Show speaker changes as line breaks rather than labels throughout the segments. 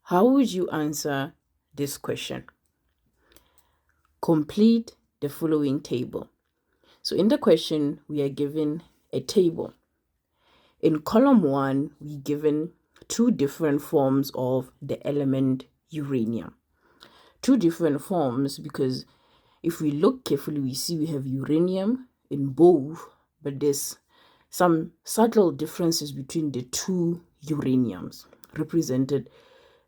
How would you answer this question? Complete the following table. So in the question, we are given a table. In column 1, we're given two different forms of the element uranium. Two different forms because if we look carefully, we see we have uranium in both, but there's some subtle differences between the two uraniums represented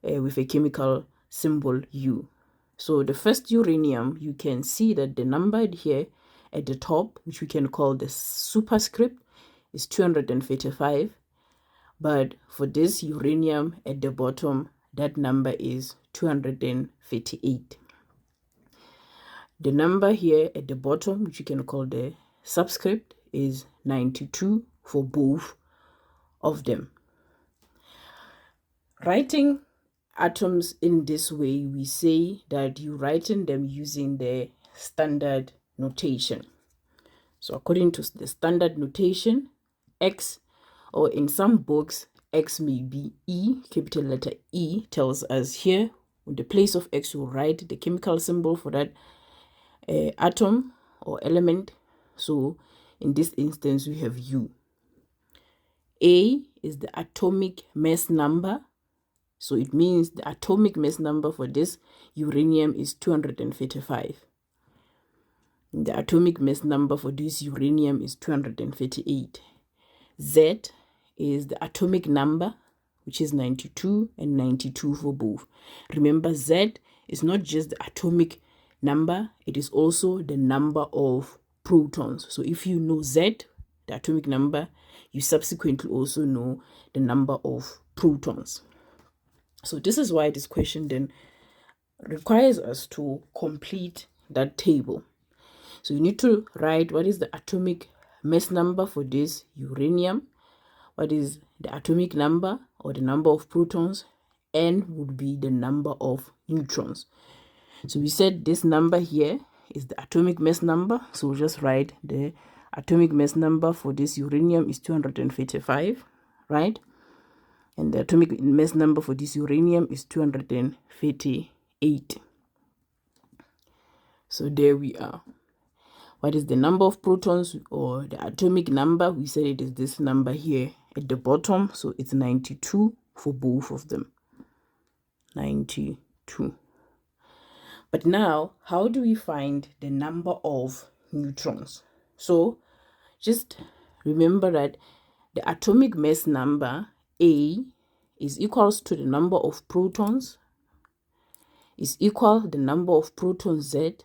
with a chemical symbol U. So the first uranium, you can see that the number here at the top, which we can call the superscript, is 235. But for this uranium at the bottom, that number is 238. The number here at the bottom, which you can call the subscript, is 92 for both of them. Writing atoms in this way, we say that you writing them using the standard notation. So according to the standard notation, X, or in some books, X may be E, capital letter E tells us here, in the place of X, you write the chemical symbol for that atom or element. So in this instance, we have U. A is the atomic mass number. So it means the atomic mass number for this uranium is 235. The atomic mass number for this uranium is 238. Z is the atomic number, which is 92, and 92 for both. Remember, Z is not just the atomic number, it is also the number of protons. So if you know Z, the atomic number, you subsequently also know the number of protons. So this is why this question then requires us to complete that table. So you need to write what is the atomic mass number for this uranium, what is the atomic number or the number of protons, and would be the number of neutrons. So we said this number here is the atomic mass number. So we'll just write the atomic mass number for this uranium is 235, right? And the atomic mass number for this uranium is 238. So there we are. What is the number of protons or the atomic number? We said it is this number here at the bottom. So it's 92 for both of them. 92. But now, how do we find the number of neutrons? So just remember that the atomic mass number A is equals to the number of protons is equal the number of protons Z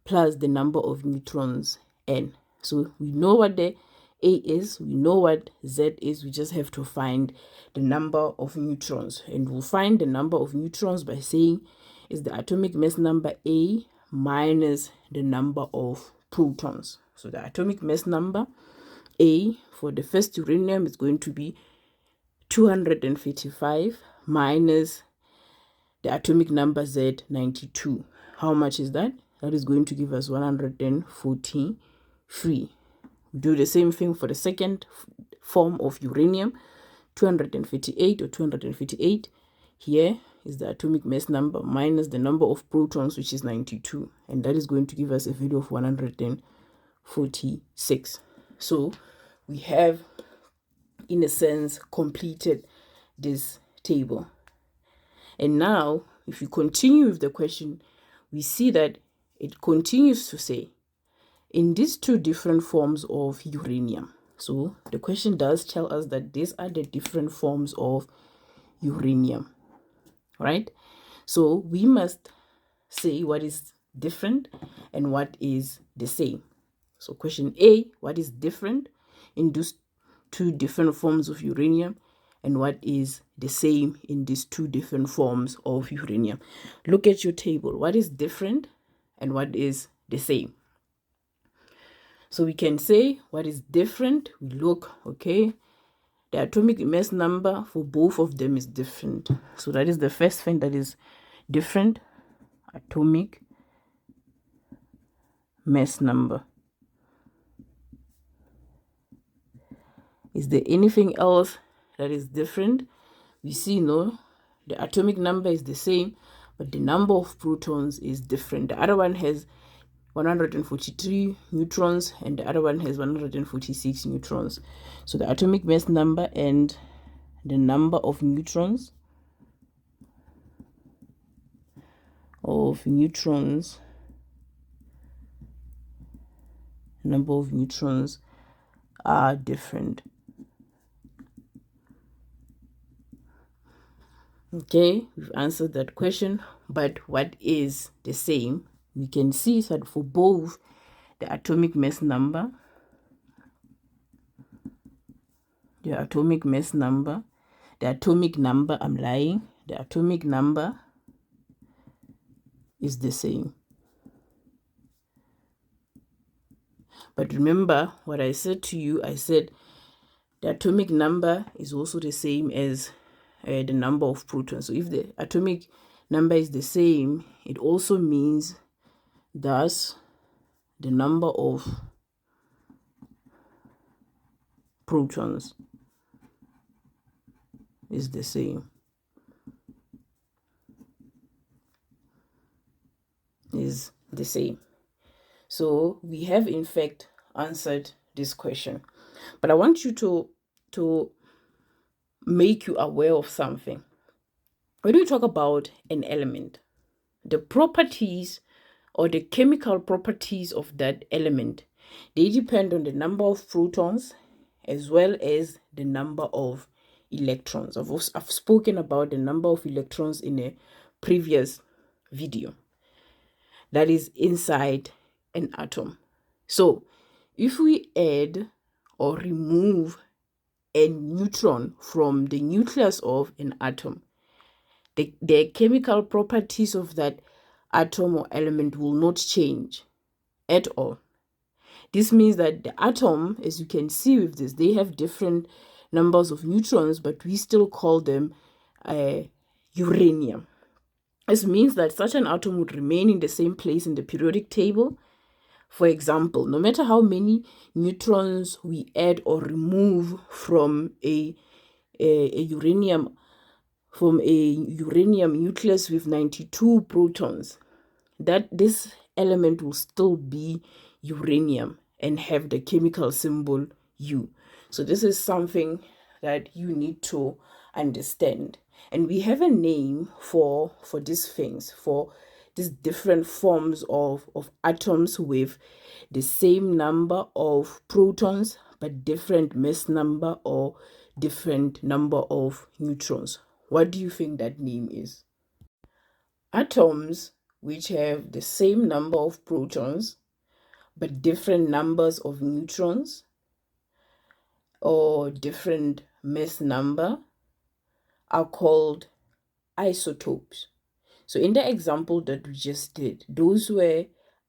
plus the number of neutrons N. So we know what the A is, we know what Z is, we just have to find the number of neutrons. And we'll find the number of neutrons by saying is the atomic mass number A minus the number of protons. So the atomic mass number A for the first uranium is going to be 255 minus the atomic number Z, 92. How much is that? That is going to give us 143. Do the same thing for the second form of uranium, 258 or 258. Here is the atomic mass number minus the number of protons, which is 92. And that is going to give us a value of 146. So we have, in a sense, completed this table. And now, if you continue with the question, we see that it continues to say, in these two different forms of uranium. So the question does tell us that these are the different forms of uranium, right? So we must say what is different and what is the same. So question A, what is different in these two different forms of uranium, and what is the same in these two different forms of uranium? Look at your table. What is different and what is the same? So we can say what is different. We look, okay, the atomic mass number for both of them is different. So that is the first thing that is different, atomic mass number. Is there anything else that is different? We see no, the atomic number is the same, but the number of protons is different. The other one has 143 neutrons and the other one has 146 neutrons. So the atomic mass number and the number of neutrons are different. Okay, we've answered that question, but what is the same? We can see that for both the atomic mass number, the atomic number is the same. But remember what I said to you, I said the atomic number is also the same as the number of protons. So if the atomic number is the same, it also means thus the number of protons is the same. So we have in fact answered this question. But I want you to make you aware of something. When we talk about an element, the properties or the chemical properties of that element, they depend on the number of protons as well as the number of electrons. I've spoken about the number of electrons in a previous video. That is inside an atom. So if we add or remove a neutron from the nucleus of an atom, the chemical properties of that atom or element will not change at all. This means that the atom, as you can see with this, they have different numbers of neutrons, but we still call them uranium. This means that such an atom would remain in the same place in the periodic table. For example, no matter how many neutrons we add or remove from a uranium nucleus with 92 protons, that this element will still be uranium and have the chemical symbol U. So this is something that you need to understand. And we have a name for these things, for these different forms of atoms with the same number of protons but different mass number or different number of neutrons. What do you think that name is? Atoms which have the same number of protons but different numbers of neutrons or different mass number are called isotopes. So in the example that we just did, those were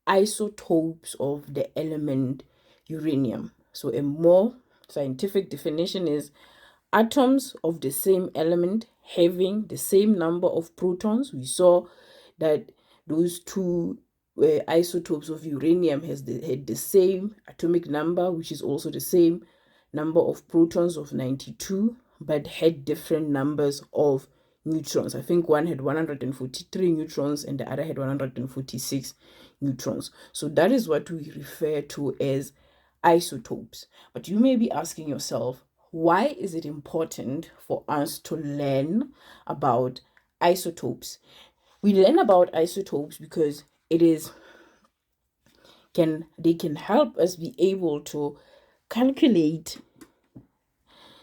isotopes of the element uranium. So a more scientific definition is atoms of the same element having the same number of protons. We saw that those two isotopes of uranium had the same atomic number, which is also the same number of protons of 92, but had different numbers of neutrons. I think one had 143 neutrons and the other had 146 neutrons. So that is what we refer to as isotopes. But you may be asking yourself, why is it important for us to learn about isotopes? We learn about isotopes because they can help us be able to calculate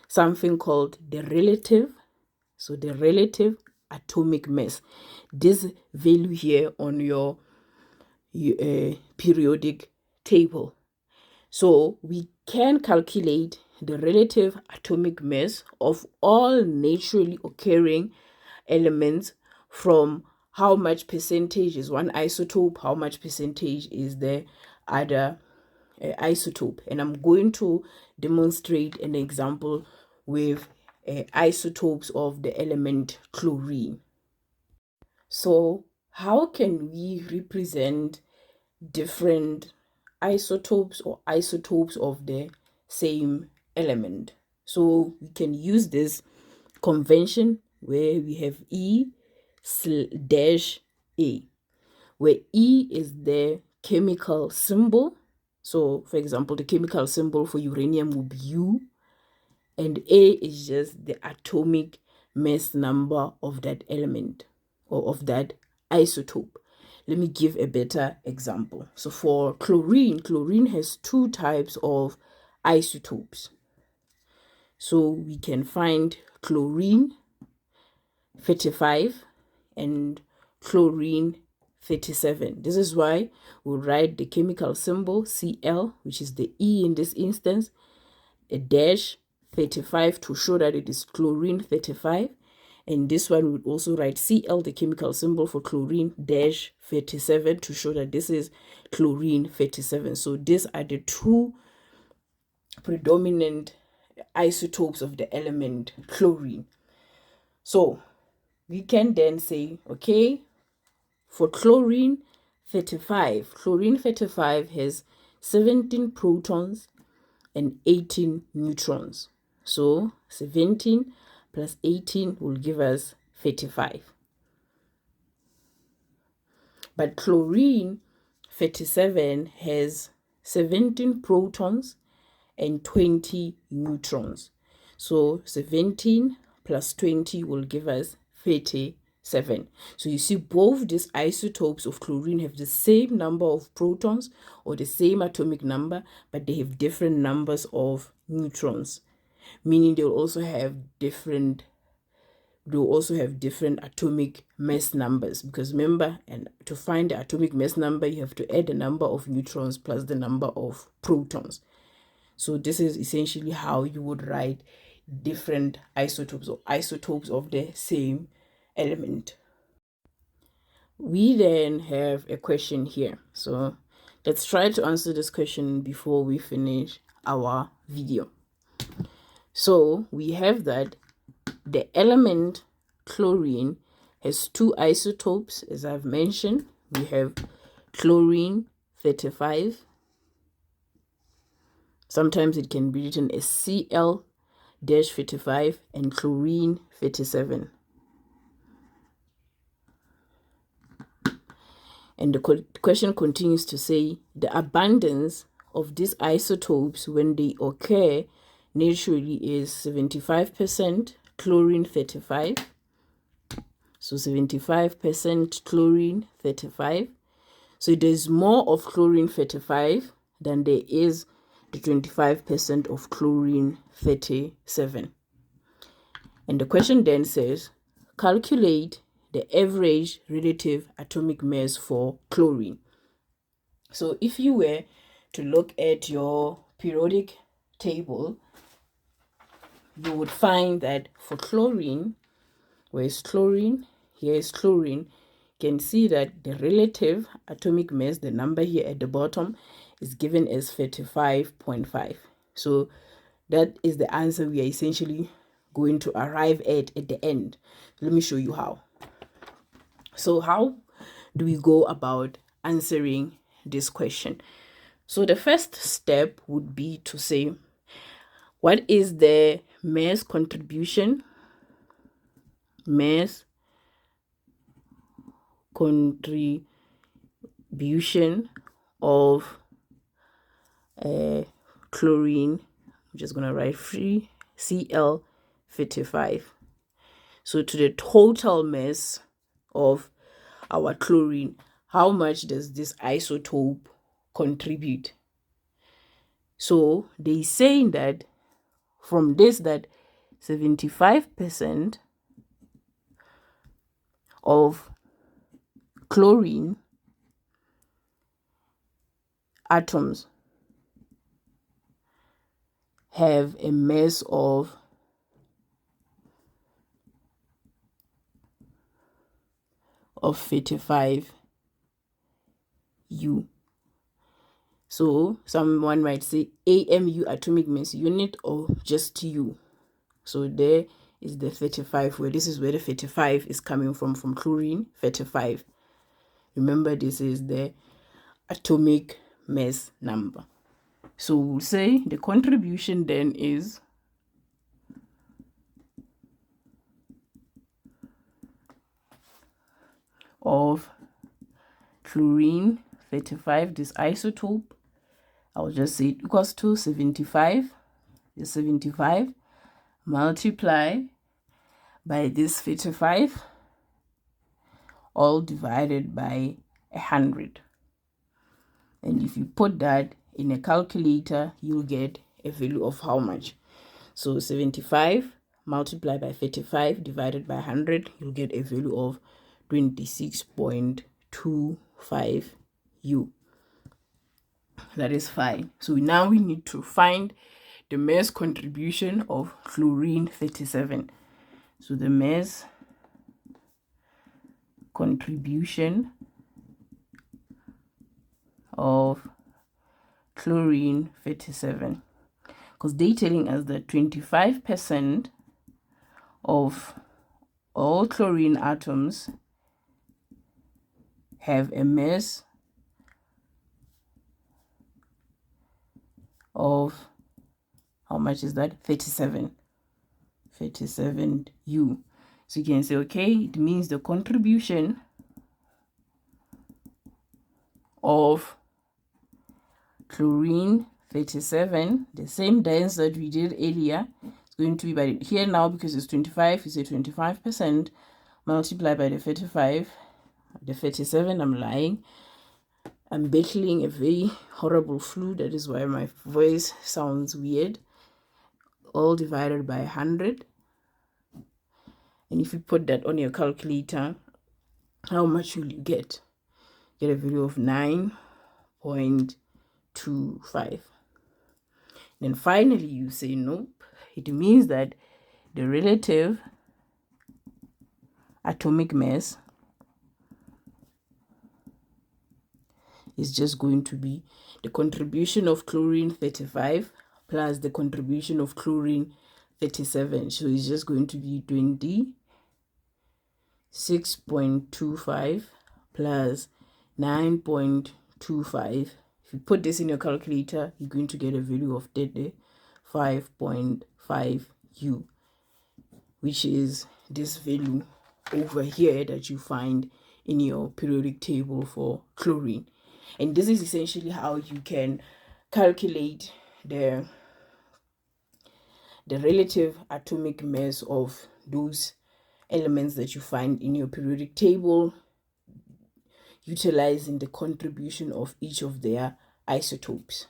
something called the relative atomic mass. This value here on your periodic table. So we can calculate the relative atomic mass of all naturally occurring elements from how much percentage is one isotope, how much percentage is the other isotope. And I'm going to demonstrate an example with isotopes of the element chlorine. So how can we represent different isotopes or isotopes of the same element? So we can use this convention where we have dash A, where E is the chemical symbol. So, for example, the chemical symbol for uranium will be U, and A is just the atomic mass number of that element or of that isotope. Let me give a better example. So for chlorine has two types of isotopes. So we can find chlorine 35 and chlorine 37. This is why we'll write the chemical symbol Cl, which is the E in this instance, a dash 35 to show that it is chlorine 35. And this one would also write Cl, the chemical symbol for chlorine, dash 37 to show that this is chlorine 37. So these are the two predominant isotopes of the element chlorine. So we can then say, okay, for chlorine 35 has 17 protons and 18 neutrons. So 17 plus 18 will give us 35. But chlorine 37 has 17 protons and 20 neutrons. So 17 plus 20 will give us 37. So you see both these isotopes of chlorine have the same number of protons or the same atomic number, but they have different numbers of neutrons, meaning they'll also have different atomic mass numbers, because remember, and to find the atomic mass number you have to add the number of neutrons plus the number of protons. So this is essentially how you would write different isotopes or isotopes of the same element. We then have a question here. So let's try to answer this question before we finish our video. So we have that the element chlorine has two isotopes, as I've mentioned. We have chlorine 35. Sometimes it can be written as Cl-35 and chlorine 37. And the question continues to say the abundance of these isotopes when they occur naturally is 75% chlorine 35. So 75% chlorine 35. So there's more of chlorine 35 than there is the 25% of chlorine 37. And the question then says, calculate the average relative atomic mass for chlorine. So if you were to look at your periodic table, you would find that for chlorine, where is chlorine? Here is chlorine. You can see that the relative atomic mass, the number here at the bottom, is given as 35.5. So that is the answer we are essentially going to arrive at the end. Let me show you how. So how do we go about answering this question? So the first step would be to say, what is the mass contribution? Mass contribution of chlorine. I'm just going to write free Cl-35. So to the total mass of our chlorine, how much does this isotope contribute? So they saying that from this, that 75% of chlorine atoms have a mass of 35 U. So someone might say AMU, atomic mass unit, or just U. So there is the 35, where this is where the 35 is coming from chlorine 35. Remember, this is the atomic mass number. So we'll say the contribution then is of chlorine 35, this isotope, I'll just say it equals to 75. The 75 multiply by this 35, all divided by 100. And if you put that in a calculator, you'll get a value of how much? So 75 multiplied by 35 divided by 100, you'll get a value of 26.25 U. That is fine. So now we need to find the mass contribution of chlorine 37. So the mass contribution of chlorine 37, because they're telling us that 25% of all chlorine atoms have a mass of, how much is that? 37 U. So you can say, okay, it means the contribution of chlorine 37, the same dance that we did earlier, it's going to be by here now, because it's 25, you say 25% multiplied by the 35, the 37, I'm lying. I'm battling a very horrible flu, that is why my voice sounds weird. All divided by 100. And if you put that on your calculator, how much will you get? Get a value of 9.25. Then finally you say nope. It means that the relative atomic mass is just going to be the contribution of chlorine 35 plus the contribution of chlorine 37. So it's just going to be 26.25 plus 9.25. If you put this in your calculator, you're going to get a value of 35.5 U, which is this value over here that you find in your periodic table for chlorine. And this is essentially how you can calculate the relative atomic mass of those elements that you find in your periodic table, utilizing the contribution of each of their isotopes.